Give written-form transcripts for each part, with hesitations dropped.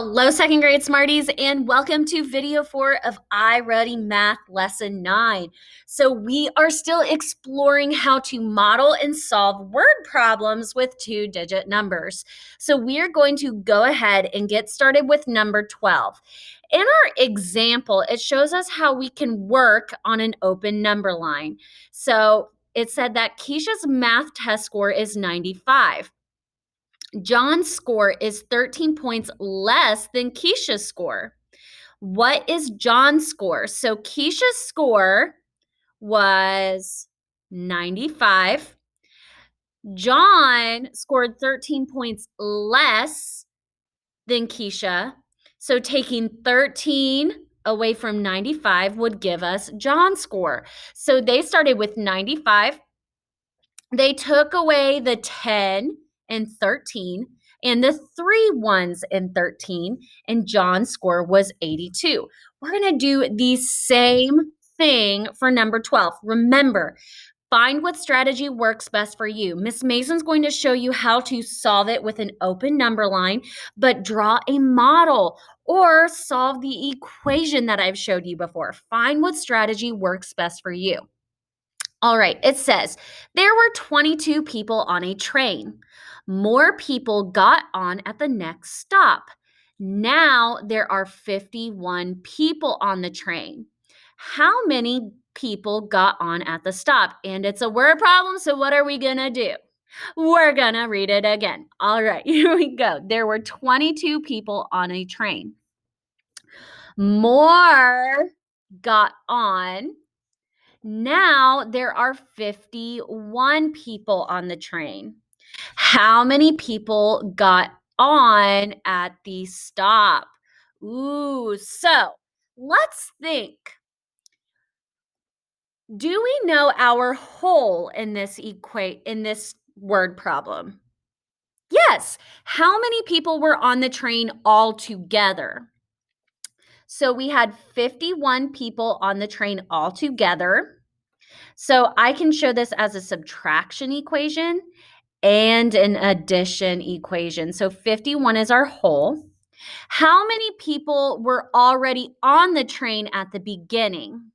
Hello, second grade Smarties, and welcome to video 4 of iReady Math Lesson 9. So we are still exploring how to model and solve word problems with two-digit numbers. So we are going to go ahead and get started with number 12. In our example, it shows us how we can work on an open number line. So it said that Keisha's math test score is 95. John's score is 13 points less than Keisha's score. What is John's score? So Keisha's score was 95. John scored 13 points less than Keisha. So taking 13 away from 95 would give us John's score. So they started with 95. They took away the 10 and 13 and the 3 ones and 13, and John's score was 82. We're going to do the same thing for number 12. Remember, find what strategy works best for you. Miss Mason's going to show you how to solve it with an open number line, but draw a model or solve the equation that I've showed you before. Find what strategy works best for you. All right, it says there were 22 people on a train. More people got on at the next stop. Now there are 51 people on the train. How many people got on at the stop? And it's a word problem, so what are we going to do? We're going to read it again. All right, here we go. There were 22 people on a train. More got on. Now there are 51 people on the train. How many people got on at the stop? Ooh, so let's think. Do we know our whole in this word problem? Yes. How many people were on the train all together? So we had 51 people on the train all together. So I can show this as a subtraction equation and an addition equation. So 51 is our whole. How many people were already on the train at the beginning?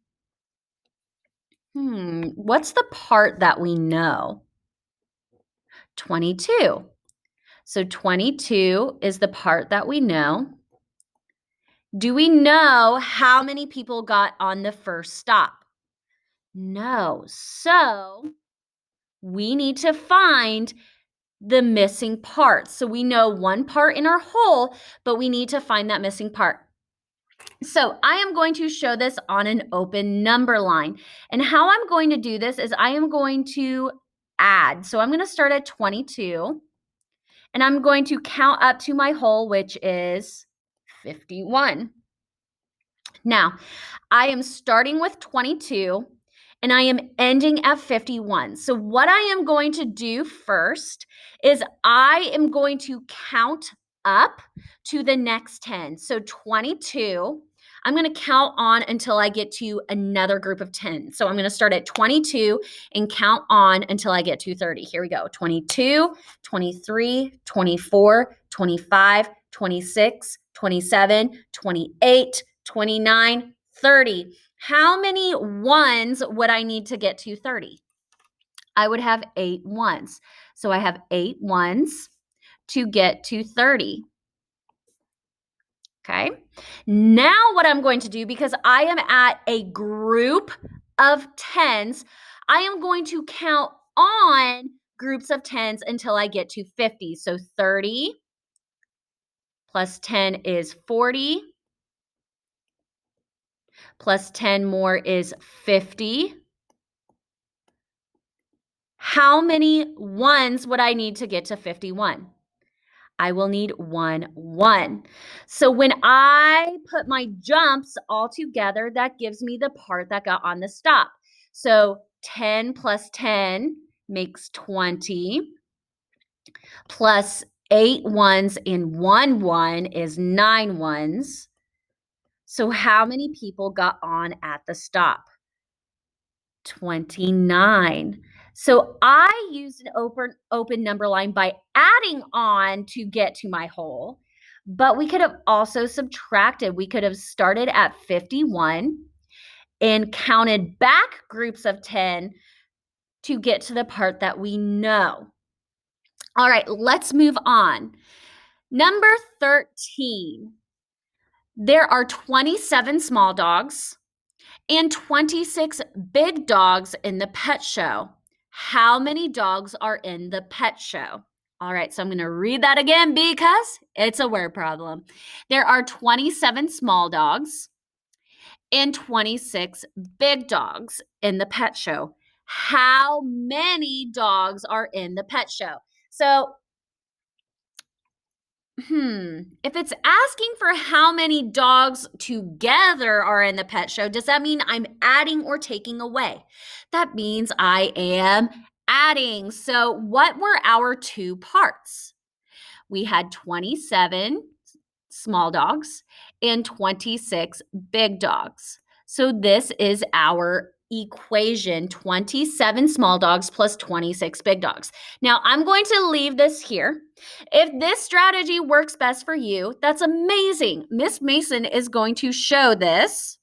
What's the part that we know? 22. So 22 is the part that we know. Do we know how many people got on the first stop? No. So we need to find the missing part. So we know one part in our whole, but we need to find that missing part. So I am going to show this on an open number line. And how I'm going to do this is I am going to add. So I'm going to start at 22, and I'm going to count up to my whole, which is 51. Now, I am starting with 22, and I am ending at 51. So what I am going to do first is I am going to count up to the next 10. So 22, I'm going to count on until I get to another group of 10. So I'm going to start at 22 and count on until I get to 30. Here we go. 22, 23, 24, 25, 26, 27, 28, 29, 30. How many ones would I need to get to 30? I would have 8 ones. So I have 8 ones to get to 30. Okay. Now what I'm going to do, because I am at a group of 10s, I am going to count on groups of 10s until I get to 50. So 30 plus 10 is 40. Plus 10 more is 50. How many ones would I need to get to 51? I will need 1. So when I put my jumps all together, that gives me the part that got on the stop. So 10 plus 10 makes 20. Plus 8 ones and 1 is 9 ones. So how many people got on at the stop? 29. So I used an open number line by adding on to get to my whole, But we could have also subtracted. We could have started at 51 and counted back groups of 10 to get to the part that we know. All right, let's move on. Number 13. There are 27 small dogs and 26 big dogs in the pet show. How many dogs are in the pet show? All right, so I'm going to read that again because it's a word problem. There are 27 small dogs and 26 big dogs in the pet show. How many dogs are in the pet show? So, if it's asking for how many dogs together are in the pet show, does that mean I'm adding or taking away? That means I am adding. So, what were our two parts? We had 27 small dogs and 26 big dogs. So this is our equation, 27 small dogs plus 26 big dogs. Now I'm going to leave this here. If this strategy works best for you, that's amazing. Miss Mason is going to show this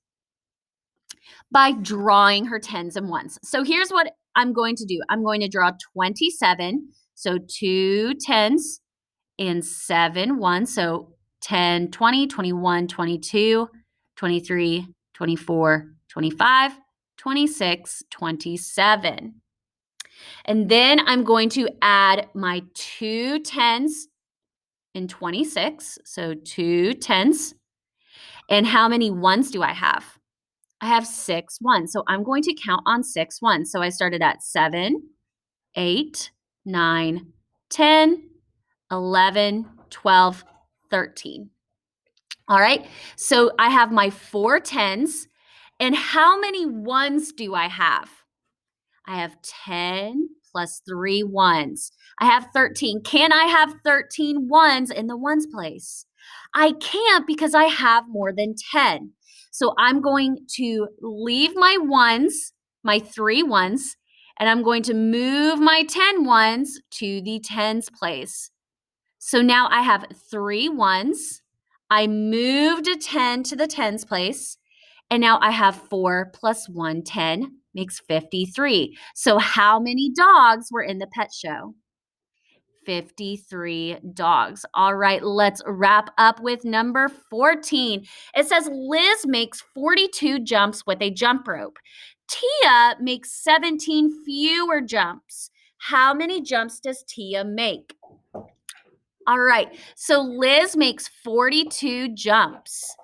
by drawing her tens and ones. So here's what I'm going to do. I'm going to draw 27, so 2 tens and 7 ones. So 10, 20, 21, 22, 23, 24, 25, 26, 27. And then I'm going to add my 2 tens and 26. So 2 tens. And how many ones do I have? I have 6 ones. So I'm going to count on 6 ones. So I started at 7, 8, 9, 10, 11, 12, 13. All right, so I have my 4 tens. And how many ones do I have? I have 10 plus 3 ones. I have 13. Can I have 13 ones in the ones place? I can't because I have more than 10. So I'm going to leave my ones, my 3 ones, and I'm going to move my 10 ones to the tens place. So now I have 3 ones. I moved a 10 to the tens place. And now I have 4 plus 1, 10 makes 53. So how many dogs were in the pet show? 53 dogs. All right, let's wrap up with number 14. It says Liz makes 42 jumps with a jump rope. Tia makes 17 fewer jumps. How many jumps does Tia make? All right, so Liz makes 42 jumps.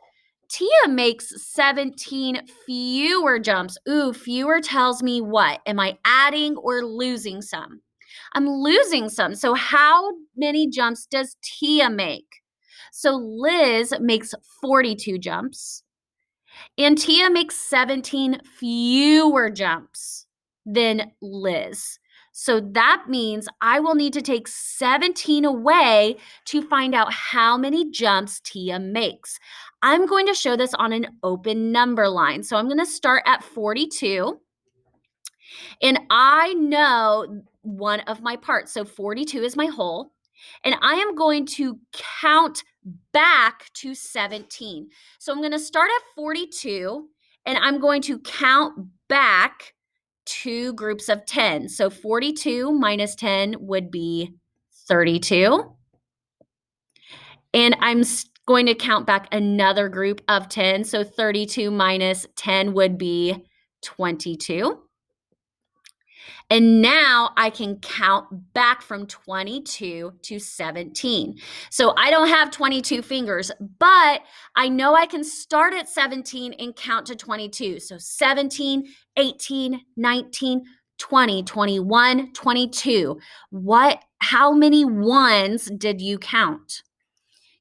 Tia makes 17 fewer jumps. Ooh, fewer tells me what? Am I adding or losing some? I'm losing some. So how many jumps does Tia make? So Liz makes 42 jumps. And Tia makes 17 fewer jumps than Liz. So that means I will need to take 17 away to find out how many jumps Tia makes. I'm going to show this on an open number line. So I'm going to start at 42. And I know one of my parts. So 42 is my whole. And I am going to count back to 17. So I'm going to start at 42 and I'm going to count back 2 groups of 10. So 42 minus 10 would be 32. And I'm going to count back another group of 10. So 32 minus 10 would be 22. And now I can count back from 22 to 17. So I don't have 22 fingers, but I know I can start at 17 and count to 22. So 17, 18, 19, 20, 21, 22. How many ones did you count?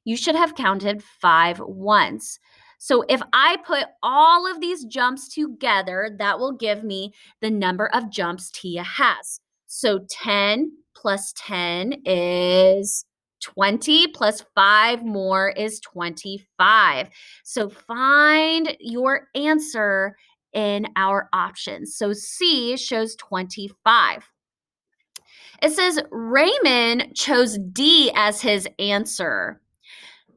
You should have counted 5 ones. So if I put all of these jumps together, that will give me the number of jumps Tia has. So 10 plus 10 is 20 plus 5 more is 25. So find your answer in our options. So C shows 25. It says Raymond chose D as his answer.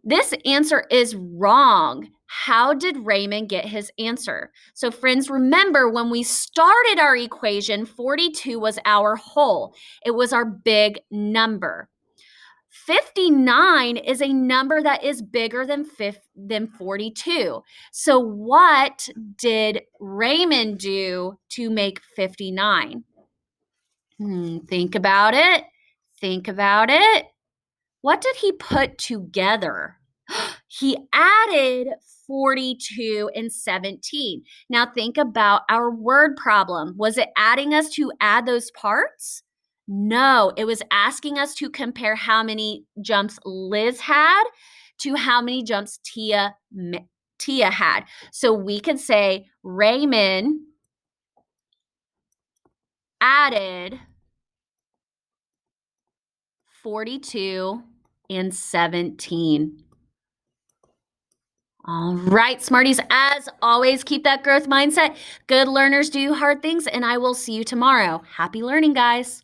This answer is wrong. How did Raymond get his answer? So friends, remember when we started our equation, 42 was our whole. It was our big number. 59 is a number that is bigger than 42. So what did Raymond do to make 59? Think about it. Think about it. What did he put together? He added 42 and 17. Now think about our word problem. Was it adding us to add those parts? No, it was asking us to compare how many jumps Liz had to how many jumps Tia had. So we could say Raymond added 42 and 17. All right, Smarties, as always, keep that growth mindset. Good learners do hard things, and I will see you tomorrow. Happy learning, guys.